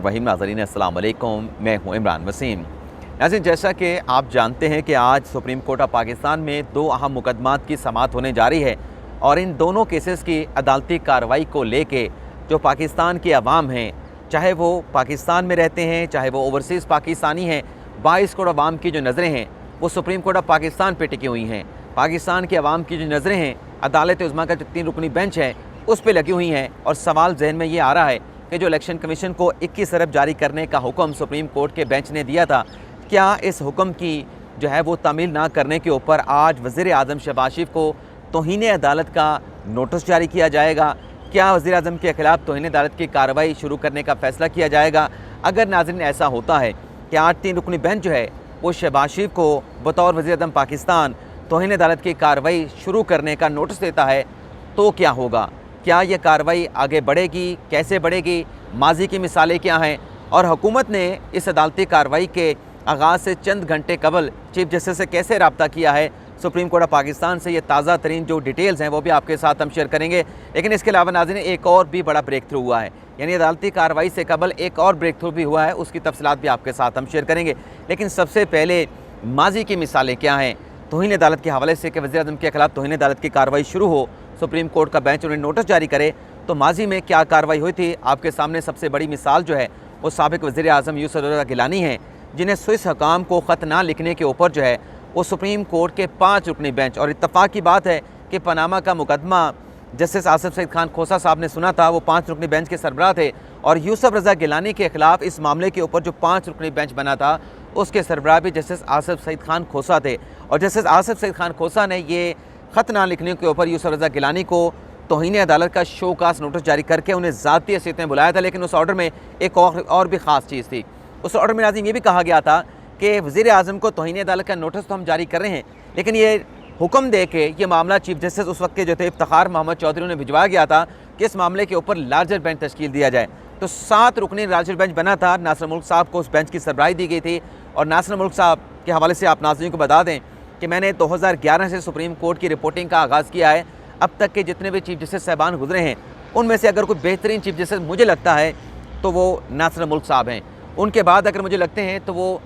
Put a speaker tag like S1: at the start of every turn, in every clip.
S1: वहीम नाज़रीन अस्सलाम वालेकुम, मैं हूँ इमरान वसीम। नाज़रीन, जैसा कि आप जानते हैं कि आज सुप्रीम कोर्ट ऑफ पाकिस्तान में दो अहम मुकदमात की समाअत होने जा रही है और इन दोनों केसेस की अदालती कार्रवाई को लेके जो पाकिस्तान की अवाम हैं, चाहे वो पाकिस्तान में रहते हैं चाहे वो ओवरसीज़ पाकिस्तानी हैं, 22 करोड़ अवाम की जो नज़रें हैं वो सुप्रीम कोर्ट ऑफ पाकिस्तान पर टिकी हुई हैं। पाकिस्तान की अवाम की जो नज़रें हैं अदालत उज़्मा का जो 3 रुकनी बेंच है उस पर लगी हुई हैं और सवाल जहन में ये आ रहा है कि जो इलेक्शन कमीशन को 21 अरब जारी करने का हुक्म सुप्रीम कोर्ट के बेंच ने दिया था, क्या इस हुक्म की जो है वो तामील ना करने के ऊपर आज वज़ीर आज़म शहबाज शरीफ को तौहीन अदालत का नोटिस जारी किया जाएगा? क्या वज़ीर आज़म के ख़िलाफ़ तौहीन अदालत की कार्रवाई शुरू करने का फ़ैसला किया जाएगा? अगर नाज़रीन ऐसा होता है कि आज 3 रुकनी बेंच जो है वो शहबाज शरीफ को बतौर वज़ीर आज़म पाकिस्तान तौहीन अदालत की कार्रवाई शुरू करने का नोटिस देता है तो क्या होगा? क्या ये कार्रवाई आगे बढ़ेगी? कैसे बढ़ेगी? माजी की मिसालें क्या हैं? और हुकूमत ने इस अदालती कार्रवाई के आगाज़ से चंद घंटे कबल चीफ जस्टिस से कैसे रब्ता किया है सुप्रीम कोर्ट ऑफ पाकिस्तान से? ये ताज़ा तरीन जो डिटेल्स हैं वो भी आपके साथ हम शेयर करेंगे। लेकिन इसके अलावा नाज़रीन एक और भी बड़ा ब्रेक थ्रू हुआ है, यानी अदालती कार्रवाई से कबल एक और ब्रेक थ्रू भी हुआ है, उसकी तफसीलात भी आपके साथ हम शेयर करेंगे। लेकिन सबसे पहले माजी की मिसालें क्या हैं तौहीन अदालत के हवाले से कि वज़ीर आज़म के ख़िलाफ़ तौहीन अदालत की कार्रवाई शुरू हो, सुप्रीम कोर्ट का बेंच उन्हें नोटिस जारी करे, तो माजी में क्या कार्रवाई हुई थी? आपके सामने सबसे बड़ी मिसाल जो है वो साबिक़ वज़ीर आज़म यूसुफ रज़ा गिलानी हैं, जिन्हें स्विस हुकाम को ख़त ना लिखने के ऊपर जो है वो सुप्रीम कोर्ट के 5 रुकनी बेंच, और इत्तफ़ाक़ की बात है कि पनामा का मुकदमा जस्टिस आसिफ सईद खान खोसा साहब ने सुना था, वो 5 रुकनी बेंच के सरबराह थे, और यूसुफ रज़ा गिलानी के ख़िलाफ़ इस मामले के ऊपर जो 5 रुकनी बेंच बना था उसके सरबराह भी जस्टिस आसिफ सईद खान खोसा थे। और जस्टिस आसिफ सईद खान खोसा ने ये ख़त ना लिखने के ऊपर यूसुफ रज़ा गिलानी को तौहीन अदालत का शोकास नोटिस जारी करके उन्हें ज़ाती हैसियत में बुलाया था। लेकिन उस ऑर्डर में एक और भी ख़ास चीज़ थी। उस ऑर्डर में नाज़रीन ये भी कहा गया था कि वज़ीर आज़म को तौहीन अदालत का नोटिस तो हम जारी कर रहे हैं, लेकिन ये हुक्म दे के ये मामला चीफ जस्टिस उस वक्त के जो थे इफ्तिखार मोहम्मद चौधरी ने भिजवाया गया था कि इस मामले के ऊपर लार्जर बेंच तश्कील दिया जाए। तो 7 रुकनी लार्जर बेंच बना था। नासिर मुल्क साहब को उस बेंच की सरबराही दी गई थी। और नासिर मुल्क साहब के हवाले से आप नाज़रीन को बता दें कि मैंने 2011 से सुप्रीम कोर्ट की रिपोर्टिंग का आगाज़ किया है। अब तक के जितने भी चीफ जस्टिस साहबान गुजरे हैं उनमें से अगर कोई बेहतरीन चीफ जस्टिस मुझे लगता है तो वो नासिर मुल्क साहब हैं। उनके बाद अगर मुझे लगते हैं तो वो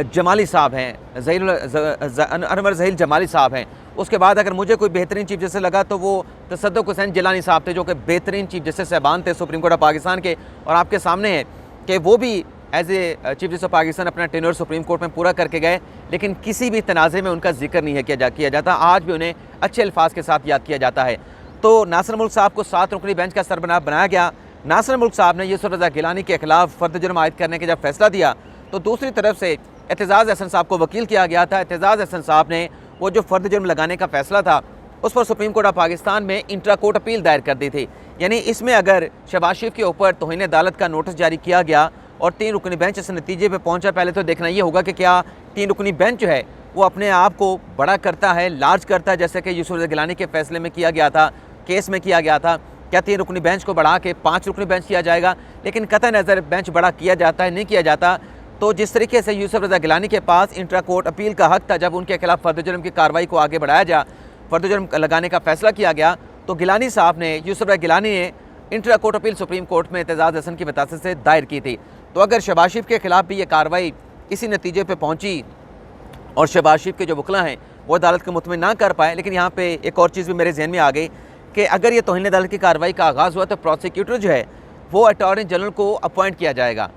S1: जमाली साहब हैं, अनवर ज़हील जमाली साहब हैं। उसके बाद अगर मुझे कोई बेहतरीन चीफ जस्टिस लगा तो वो तसद्दुक़ हुसैन जिलानी साहब थे, जो कि बेहतरीन चीफ जस्टिस साहबान थे सुप्रीम कोर्ट ऑफ पाकिस्तान के। और आपके सामने है कि वो भी as a chief justice of Pakistan अपना टेन्योर सुप्रीम कोर्ट में पूरा करके गए, लेकिन किसी भी तनाज़े में उनका जिक्र नहीं किया जाता। आज भी उन्हें अच्छे अल्फाज के साथ याद किया जाता है। तो नासिर मुल्क साहब को 7 रुकनी बेंच का सरबराह बनाया गया। नासिर मुल्क साहब ने यूसुफ रज़ा गिलानी के ख़िलाफ़ फ़र्द जुर्म आयद करने का जब फैसला दिया तो दूसरी तरफ से एतजाज़ अहसन साहब को वकील किया गया था। एतजाज़ अहसन साहब ने वो जो फ़र्द जुर्म लगाने का फ़ैसला था उस पर सुप्रीम कोर्ट ऑफ पाकिस्तान में इंट्रा कोर्ट अपील दायर कर दी थी। यानी इसमें अगर शहबाज शरीफ के ऊपर तौहीन अदालत का नोटिस जारी किया गया और 3 रुकनी बेंच इस नतीजे पर पहुंचा, पहले तो देखना ये होगा कि क्या 3 रुकनी बेंच जो है वो अपने आप को बड़ा करता है, लार्ज करता है, जैसे कि यूसुफ रज़ा गिलानी के फैसले में किया गया था, केस में किया गया था। क्या 3 रुकनी बेंच को बढ़ा के 5 रुकनी बेंच किया जाएगा? लेकिन कतई नज़र बेंच बड़ा किया जाता है नहीं किया जाता। तो जिस तरीके से यूसुफ रज़ा गिलानी के पास इंट्रा कोर्ट अपील का हक था, जब उनके खिलाफ फ़र्द जुर्म की कार्रवाई को आगे बढ़ाया जा, फ़र्द जुर्म लगाने का फैसला किया गया, तो गिलानी साहब ने, यूसुफ रज़ा गिलानी ने intra court appeal supreme court में एतजाज़ अहसन की वतासत से दायर की थी। तो अगर शहबाज शरीफ के खिलाफ भी ये कार्रवाई इसी नतीजे पर पहुँची और शहबाज शरीफ के जो वकला हैं वो अदालत को मुतमिन ना कर पाए, लेकिन यहाँ पे एक और चीज़ भी मेरे जहन में आ गई कि अगर ये तौहीन अदालत की कार्रवाई का आगाज़ हुआ तो प्रोसिक्यूटर जो है वो अटॉर्नी जनरल को अपॉइंट किया जाएगा।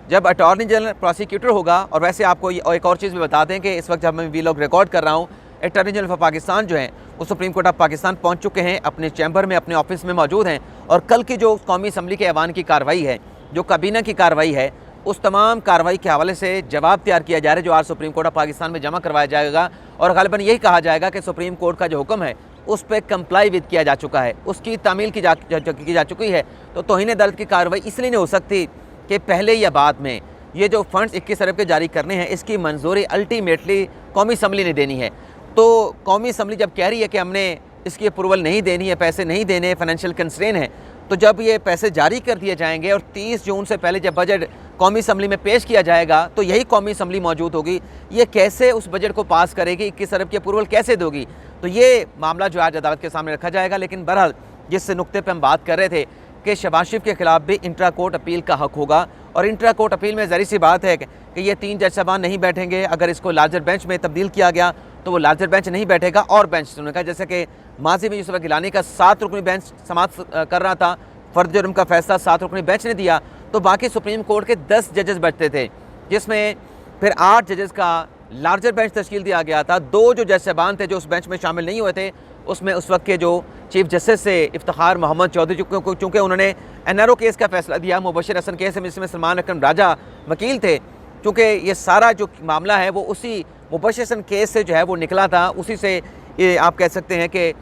S1: जब अटॉर्नी जनरल प्रोसिक्यूटर होगा, और वैसे आपको एक और चीज़ भी बता दें कि इस वक्त जब मैं वीलॉग रिकॉर्ड कर रहा हूँ, अटॉर्नी जनरल ऑफ पाकिस्तान जो हैं वो सुप्रीम कोर्ट ऑफ पाकिस्तान पहुँच चुके हैं, अपने चैम्बर में अपने ऑफिस में मौजूद हैं। और कल की जो कौमी असम्बली के ऐवान की कार्रवाई है, जो काबीना की कार्रवाई है, उस तमाम कार्रवाई के हवाले से जवाब तैयार किया जा रहा है जो आज सुप्रीम कोर्ट ऑफ पाकिस्तान में जमा करवाया जाएगा। और ग़ालिबन यही कहा जाएगा कि सुप्रीम कोर्ट का जो हुक्म है उस पर कंप्लाई विद किया जा चुका है, उसकी तामील की जा चुकी है। तो तौहीन अदालत की कार्रवाई इसलिए नहीं हो सकती कि पहले या बाद में ये जो फंड्स 21 अरब के जारी करने हैं इसकी मंजूरी अल्टीमेटली कौमी असम्बली ने देनी है। तो कौमी असम्बली जब कह रही है कि हमने इसकी अप्रूवल नहीं देनी है, पैसे नहीं देने, फाइनेंशियल कंस्ट्रेन है, तो जब ये पैसे जारी कर दिए जाएंगे और 30 जून से पहले जब बजट कौमी असम्बली में पेश किया जाएगा तो यही कौमी असम्बली मौजूद होगी, ये कैसे उस बजट को पास करेगी, 21 अरब की अप्रूवल कैसे दोगी? तो ये मामला जो आज अदालत के सामने रखा जाएगा। लेकिन बहरहाल जिस नुक्ते पर हम बात कर रहे थे कि शहबाज शरीफ के खिलाफ भी इंट्रा कोर्ट अपील का हक होगा। और इंट्रा कोर्ट अपील में ज़ाहिर सी बात है कि ये 3 जज साहबान नहीं बैठेंगे। अगर इसको लार्जर बेंच में तब्दील किया गया तो वो लार्जर बेंच नहीं बैठेगा और बेंच सुनेगा, जैसे कि माजी में यूसुफ गिलानी का 7 रुकनी बेंच समाअत कर रहा था, फर्द जुर्म का फैसला 7 रुकनी बेंच ने दिया, तो बाकी सुप्रीम कोर्ट के 10 जजेस बैठते थे, जिसमें फिर 8 जजेस का लार्जर बेंच तश्कील दिया गया था। 2 जो जज साहबान थे जो उस बेंच में शामिल नहीं हुए थे, उसमें उस वक्त के जो चीफ जस्टिस से इफ्तिखार मोहम्मद चौधरी, चूँकि उन्होंने NRO केस का फैसला दिया, मुबशिर हसन केस में, जिसमें सलमान अकरम राजा वकील थे, चूँकि ये सारा जो मामला है वो उसी मुबशिर हसन केस से जो है वो निकला था, उसी से ये आप कह सकते हैं कि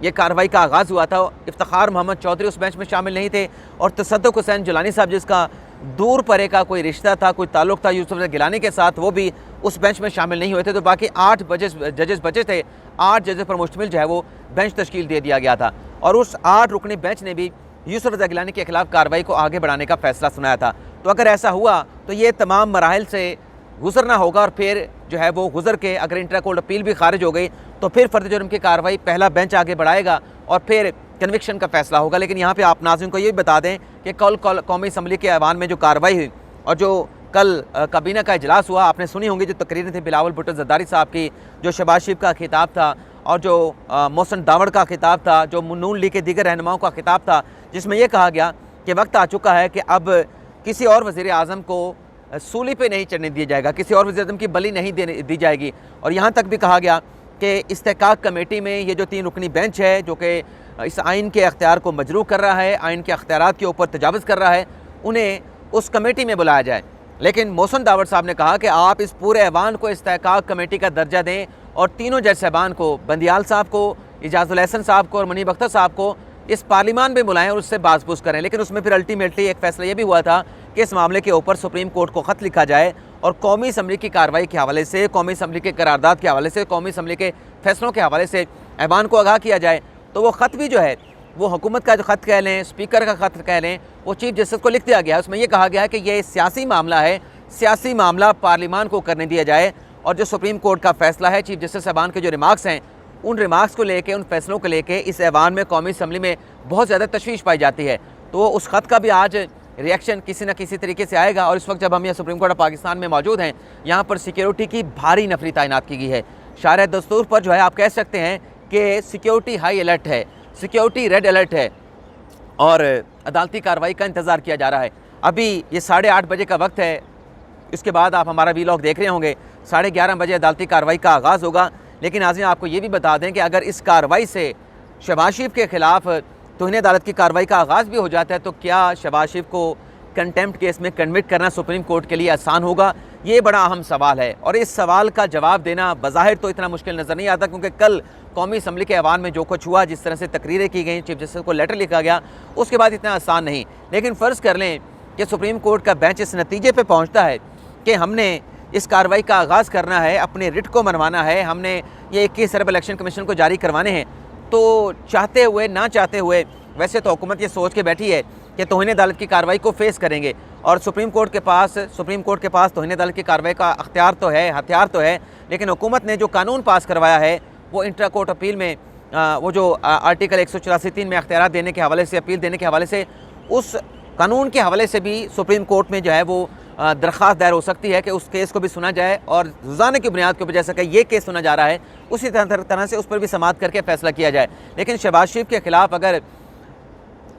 S1: ये कार्रवाई का आगाज़ हुआ था। इफ्तिखार मोहम्मद चौधरी उस बेंच में शामिल नहीं थे और तसद्दुक़ हुसैन जिलानी साहब, जिसका दूर परे का कोई रिश्ता था, कोई ताल्लुक़ था यूसुफ गिलानी के साथ, वो भी उस बेंच में शामिल नहीं हुए थे। तो बाकी 8 जजेस बचे थे। 8 जजेस पर मुश्तमिल जो है वो बेंच तश्कील दे दिया गया था और उस 8 रुकनी बेंच ने भी यूसुफ गिलानी के खिलाफ कार्रवाई को आगे बढ़ाने का फैसला सुनाया था। तो अगर ऐसा हुआ तो ये तमाम मराहिल से गुजरना होगा और फिर जो है वो गुजर के अगर इंट्रा कोर्ट अपील भी खारिज हो गई तो फिर फर्द जुर्म की कार्रवाई पहला बेंच आगे बढ़ाएगा और फिर कन्विक्शन का फैसला होगा। लेकिन यहाँ पे आप नाज़रीन को ये भी बता दें कि कल कौमी असम्बली के ऐवान में जो कार्रवाई हुई और जो कल काबीना का इजलास हुआ, आपने सुनी होंगी जो तकरीरें थी बिलावल भुट्टो ज़रदारी साहब की, जो शहबाज शरीफ का खिताब था और जो मोहसिन दावड़ का खिताब था, जो नून लीग के दीगर रहनुमाओं का खिताब था, जिसमें यह कहा गया कि वक्त आ चुका है कि अब किसी और वज़ीर आज़म को सूली पे नहीं चढ़ने दिया जाएगा, किसी और वज़ीर आज़म की बलि नहीं दी जाएगी। और यहाँ तक भी कहा गया कि इस्तेहकाक कमेटी में ये जो 3 रुकनी बेंच है जो कि इस आइन के अख्तियार को मजरूह कर रहा है, आइन के अख्तियारात के ऊपर तजावुज़ कर रहा है, उन्हें उस कमेटी में बुलाया जाए। लेकिन मोहसिन दावड़ साहब ने कहा कि आप इस पूरे ऐवान को इस्तेहकाक कमेटी का दर्जा दें और तीनों जज साहबान को, बंदियाल साहब को, इजाज़ुल एहसन साहब को और मुनीब अख्तर साहब को इस पार्लिमान में बुलाएं और उससे बाज़पूछ करें। लेकिन उसमें फिर अल्टीमेटली एक फ़ैसला ये भी हुआ था कि इस मामले के ऊपर सुप्रीम कोर्ट को ख़त लिखा जाए और कौमी असम्बली की कार्रवाई के हवाले से, कौमी असम्बली के करारदाद के हवाले से, कौमी असम्बली के फैसलों के हवाले से ऐवान को आगाह किया जाए। तो वो ख़त भी जो है वो हुकूमत का जो ख़त कह लें, स्पीकर का ख़त कह लें, वो चीफ जस्टिस को लिख दिया गया है। उसमें यह कहा गया है कि ये सियासी मामला है, सियासी मामला पार्लिमान को करने दिया जाए और जो सुप्रीम कोर्ट का फ़ैसला है, चीफ जस्टिस साहबान के जो रिमार्क्स हैं, उन रिमार्क्स को लेके, उन फैसलों को लेके इस ऐवान में, कौमी असम्बली में बहुत ज़्यादा तशवीश पाई जाती है। तो उस ख़त का भी आज रिएक्शन किसी न किसी तरीके से आएगा। और इस वक्त जब हम यहाँ सुप्रीम कोर्ट ऑफ पाकिस्तान में मौजूद हैं, यहाँ पर सिक्योरिटी की भारी नफरी तैनात की गई है। शायर दस्तूर पर जो है आप कह सकते हैं कि सिक्योरिटी हाई अलर्ट है, सिक्योरिटी रेड अलर्ट है और अदालती कार्रवाई का इंतज़ार किया जा रहा है। अभी ये 8:30 बजे का वक्त है, इसके बाद आप हमारा वीलॉग देख रहे होंगे। 11:30 बजे अदालती कार्रवाई का आगाज़ होगा। लेकिन नाज़रीन आपको ये भी बता दें कि अगर इस कार्रवाई से शहबाज शरीफ के ख़िलाफ़ तौहीन अदालत की कार्रवाई का आगाज़ भी हो जाता है तो क्या शहबाज शरीफ को कंटेम्प्ट केस में कन्विक्ट करना सुप्रीम कोर्ट के लिए आसान होगा? ये बड़ा अहम सवाल है और इस सवाल का जवाब देना बज़ाहिर तो इतना मुश्किल नज़र नहीं आता, क्योंकि कल कौमी असम्बली के ऐवान में जो कुछ हुआ, जिस तरह से तकरीरें की गई, चीफ जस्टिस को लेटर लिखा गया, उसके बाद इतना आसान नहीं। लेकिन फ़र्ज़ कर लें कि सुप्रीम कोर्ट का बेंच इस नतीजे पर पहुँचता है कि हमने इस कार्रवाई का आगाज़ करना है, अपने रिट को मनवाना है, हमने ये 21 अरब इलेक्शन कमीशन को जारी करवाने हैं, तो चाहते हुए ना चाहते हुए वैसे तो हुकूमत ये सोच के बैठी है कि तौहीन अदालत की कार्रवाई को फेस करेंगे और सुप्रीम कोर्ट के पास तौहीन अदालत की कार्रवाई का अख्तियार तो है, हथियार तो है। लेकिन हुकूमत ने जो कानून पास करवाया है वो इंट्रा कोर्ट अपील में वो जो आर्टिकल 184(3) में अख्तियार देने के हवाले से, अपील देने के हवाले से, उस कानून के हवाले से भी सुप्रीम कोर्ट में जो है वो दरख्वास्त दायर हो सकती है कि उस केस को भी सुना जाए और रोज़ाना की बुनियाद के ऊपर जैसा कि ये केस सुना जा रहा है उसी तरह से उस पर भी समाअत करके फ़ैसला किया जाए। लेकिन शहबाज शरीफ के ख़िलाफ़ अगर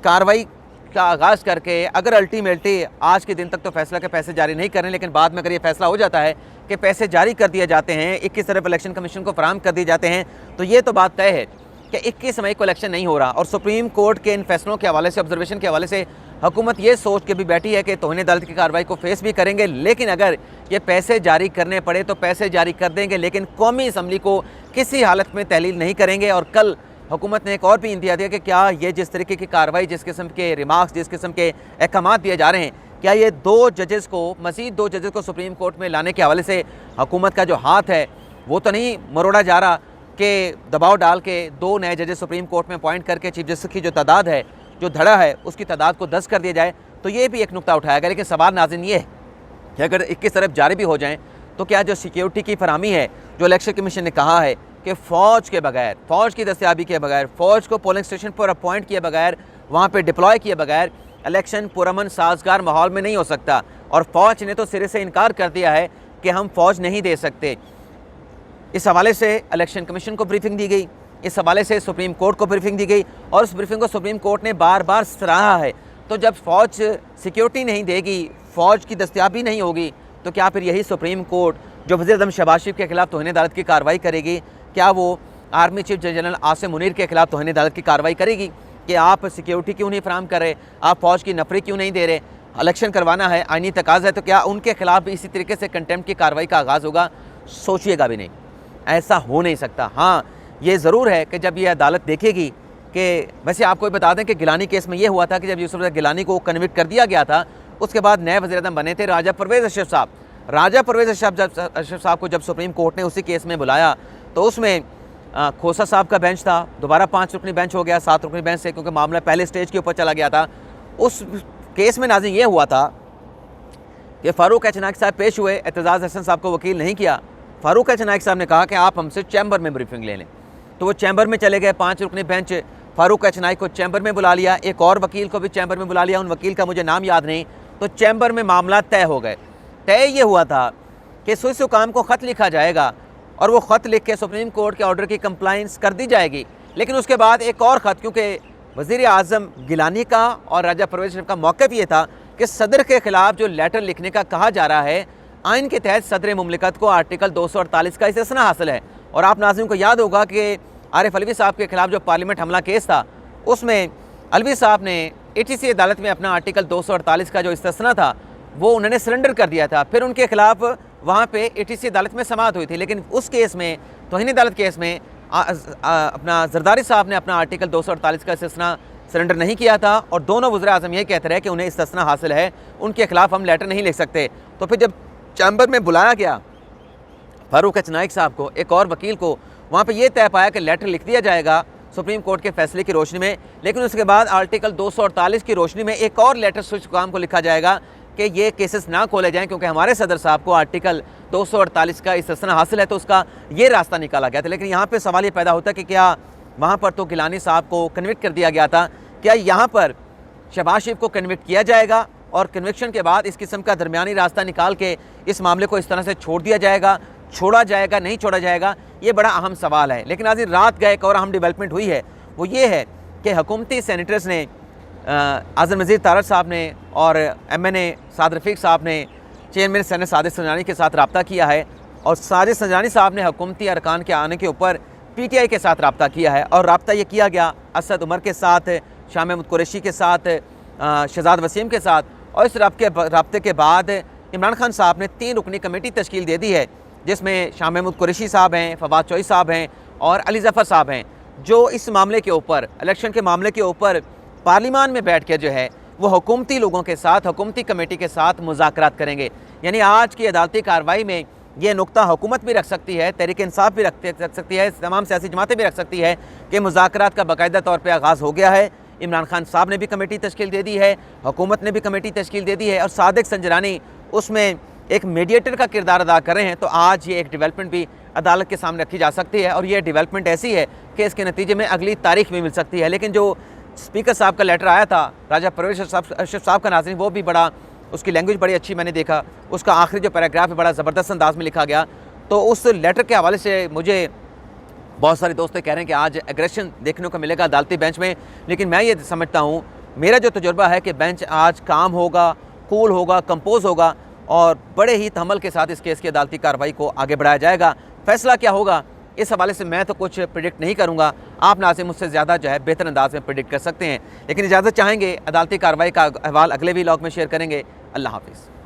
S1: कार्रवाई का आगाज़ करके अगर अल्टीमेटली आज के दिन तक तो फैसला के पैसे जारी नहीं करें, लेकिन बाद में अगर ये फैसला हो जाता है कि पैसे जारी कर दिए जाते हैं, 21 अरब इलेक्शन कमीशन को फराहम कर दिए जाते हैं, तो ये तो बात तय है कि 21 मई को इलेक्शन नहीं हो रहा। और सुप्रीम कोर्ट के इन फैसलों के हवाले से, ऑब्जर्वेशन के हवाले से हुकूमत ये सोच के भी बैठी है कि तौहीन अदालत की कार्रवाई को फेस भी करेंगे, लेकिन अगर ये पैसे जारी करने पड़े तो पैसे जारी कर देंगे, लेकिन कौमी असम्बली को किसी हालत में तहलील नहीं करेंगे। और कल हुकूमत ने एक और भी इंतहा दिया कि क्या ये जिस तरीके की कार्रवाई, जिस किस्म के रिमार्क्स, जिस किस्म के अहकामात दिए जा रहे हैं, क्या ये 2 जजेस को, मज़ीद 2 जजेस को सुप्रीम कोर्ट में लाने के हवाले से हुकूमत का जो हाथ है वो तो नहीं मरोड़ा जा रहा कि दबाव डाल के 2 नए जजेस सुप्रीम कोर्ट में अपॉइंट करके चीफ जस्टिस की जो तादाद है, जो धड़ा है, उसकी तादाद को 10 कर दिया जाए? तो ये भी एक नुक्ता उठाया गया। लेकिन सवाल नाज़रीन ये है कि अगर 21 अरब जारी भी हो जाएँ तो क्या जो सिक्योरिटी की फराहमी है, जो इलेक्शन कमीशन ने कहा है कि फ़ौज के बगैर, फ़ौज की दस्तयाबी के बगैर, फ़ौज को पोलिंग स्टेशन पर अपॉइंट किए बगैर वहाँ पे डिप्लॉय किए बगैर इलेक्शन पुरअमन साजगार माहौल में नहीं हो सकता। और फ़ौज ने तो सिरे से इनकार कर दिया है कि हम फ़ौज नहीं दे सकते। इस हवाले से इलेक्शन कमीशन को ब्रीफिंग दी गई, इस हवाले से सुप्रीम कोर्ट को ब्रीफिंग दी गई और उस ब्रीफिंग को सुप्रीम कोर्ट ने बार बार सराहा है। तो जब फ़ौज सिक्योरिटी नहीं देगी, फ़ौज की दस्तयाबी नहीं होगी, तो क्या फिर यही सुप्रीम कोर्ट जो वज़ीर आज़म शहबाज शरीफ के खिलाफ तौहीन अदालत की कार्रवाई करेगी, क्या वो army chief general Asim Munir के खिलाफ तौहीन अदालत की कार्रवाई करेगी कि आप सिक्योरिटी क्यों नहीं फराहम कर रहे, आप फ़ौज की नफरी क्यों नहीं दे रहे, इलेक्शन करवाना है, आईनी तकाज़ा है, तो क्या उनके खिलाफ भी इसी तरीके से कंटेम्प्ट की कार्रवाई का आगाज़ होगा? सोचिएगा भी नहीं, ऐसा हो नहीं सकता। हाँ, ये ज़रूर है कि जब ये अदालत देखेगी कि वैसे आपको बता दें कि गिलानी केस में ये हुआ था कि जब यूसुफ गिलानी को कन्विक्ट कर दिया गया था, उसके बाद नए वज़ीर आज़म बने थे राजा परवेज़ अशरफ साहब। राजा परवेज़ अशरफ साहब को जब सुप्रीम कोर्ट ने उसी केस में बुलाया तो उसमें खोसा साहब का बेंच था, दोबारा 5 रुकनी बेंच हो गया 7 रुकनी बेंच से, क्योंकि मामला पहले स्टेज के ऊपर चला गया था। उस केस में नाज़रीन ये हुआ था कि फ़ारूक एच नाइक साहब पेश हुए, एतजाज़ हसन साहब को वकील नहीं किया। फ़ारूक एच नाइक साहब ने कहा कि आप हमसे चैम्बर में ब्रीफिंग ले लें, तो वो चैम्बर में चले गए। 5 रुकनी बेंच फ़ारूक एच नाइक को चैम्बर में बुला लिया, एक और वकील को भी चैम्बर में बुला लिया, उन वकील का मुझे नाम याद नहीं। तो चैम्बर में मामला तय हो गए। तय ये हुआ था कि स्विस हुकाम को ख़त लिखा जाएगा और वो ख़त लिख के सुप्रीम कोर्ट के ऑर्डर की कंप्लाइंस कर दी जाएगी। लेकिन उसके बाद एक और ख़त, क्योंकि वज़ीर आज़म गिलानी का और राजा परवेज़ अशरफ का मौक़िफ़ ये था कि सदर के ख़िलाफ़ जो लेटर लिखने का कहा जा रहा है, आइन के तहत सदर मुमलिकत को आर्टिकल 248 का इस्तिस्ना हासिल है। और आप नाज़रीन को याद होगा कि आरिफ अलवी साहब के खिलाफ जो पार्लियामेंट हमला केस था, उसमें अलवी साहब ने ATC अदालत में अपना आर्टिकल 248 का जो इस्तिस्ना था वो उन्होंने सरेंडर कर दिया था। फिर उनके खिलाफ वहाँ पे ATC अदालत में समाअत हुई थी, लेकिन उस केस में तौहीन अदालत केस में अपना जरदारी साहब ने अपना आर्टिकल 248 का इस्तिस्ना सरेंडर नहीं किया था। और दोनों वज़ीर आज़म ये कहते रहे कि उन्हें इस्तिस्ना हासिल है, उनके खिलाफ हम लेटर नहीं लिख सकते। तो फिर जब चैम्बर में बुलाया गया फ़ारूक एच नाइक साहब को, एक और वकील को, वहाँ पे ये तय पाया कि लेटर लिख दिया जाएगा सुप्रीम कोर्ट के फैसले की रोशनी में। लेकिन उसके बाद आर्टिकल 248 की रोशनी में एक और लेटर स्विच हुकाम को लिखा जाएगा कि ये केसेस ना खोले जाएं, क्योंकि हमारे सदर साहब को आर्टिकल 248 का इस्तिस्ना हासिल है, तो उसका ये रास्ता निकाला गया था। लेकिन यहाँ पे सवाल ये पैदा होता है कि क्या वहाँ पर तो गिलानी साहब को कन्विक्ट कर दिया गया था, क्या यहाँ पर शहबाज शरीफ को कन्विक्ट किया जाएगा और कन्विक्शन के बाद इस किस्म का दरमियानी रास्ता निकाल के इस मामले को इस तरह से छोड़ दिया जाएगा, छोड़ा जाएगा, नहीं छोड़ा जाएगा? ये बड़ा अहम सवाल है। लेकिन आज रात गए एक और अहम डेवलपमेंट हुई है, वो ये है कि हुकूमती सेनेटर्स ने आज़म नज़ीर तारड़ साहब ने और MNA साद रफ़ीक साहब ने चेयरमैन सेनेट साजिद संजरानी के साथ रब्ता किया है, और साजिद संजरानी साहब ने हुकूमती अरकान के आने के ऊपर PTI के साथ रब्ता किया है। और रब्ता ये किया गया असद उमर के साथ, शाह महमूद कुरैशी के साथ, शहजाद वसीम के साथ। और इस रब्ते के बाद इमरान खान साहब ने 3 रुकनी कमेटी तश्कील दे दी है, जिसमें शाह महमूद कुरैशी साहब हैं, फवाद चौधरी साहब हैं और अली ज़फ़र साहब हैं, जो इस मामले के ऊपर, इलेक्शन के मामले के ऊपर पार्लियामान में बैठ के जो है वो हुकूमती लोगों के साथ, हुकूमती कमेटी के साथ मुज़ाकरात करेंगे। यानी आज की अदालती कार्रवाई में ये नुक्ता हुकूमत भी रख सकती है, तहरीक इंसाफ भी रख सकती है, तमाम सियासी जमातें भी रख सकती है कि मुज़ाकरात का बाकायदा तौर पर आगाज़ हो गया है। इमरान खान साहब ने भी कमेटी तश्कील दे दी है, हुकूमत ने भी कमेटी तश्कील दे दी है, और सादिक संजरानी उसमें एक मीडिएटर का किरदार अदा कर रहे हैं। तो आज ये एक डेवलपमेंट भी अदालत के सामने रखी जा सकती है, और ये डेवलपमेंट ऐसी है कि इसके नतीजे में अगली तारीख भी मिल सकती है। लेकिन जो स्पीकर साहब का लेटर आया था राजा परवेज़ अशरफ साहब का, नाज़रीन, वो भी बड़ा, उसकी लैंग्वेज बड़ी अच्छी मैंने देखा, उसका आखिरी जो पैराग्राफ है बड़ा ज़बरदस्त अंदाज में लिखा गया। तो उस लेटर के हवाले से मुझे बहुत सारे दोस्त कह रहे हैं कि आज एग्रेशन देखने को मिलेगा अदालती बेंच में, लेकिन मैं ये समझता हूँ, मेरा जो तजुर्बा है कि बेंच आज काम होगा, कूल होगा, कंपोज होगा, और बड़े ही तहम्मुल के साथ इस केस की अदालती कार्रवाई को आगे बढ़ाया जाएगा। फैसला क्या होगा इस हवाले से मैं तो कुछ प्रिडिक्ट नहीं करूँगा, आप नाज़रीन मुझसे ज़्यादा जो है बेहतर अंदाज में प्रिडिक्ट कर सकते हैं। लेकिन इजाज़त चाहेंगे, अदालती कार्रवाई का अहवाल अगले व्लॉग में शेयर करेंगे। अल्लाह हाफ़िज़।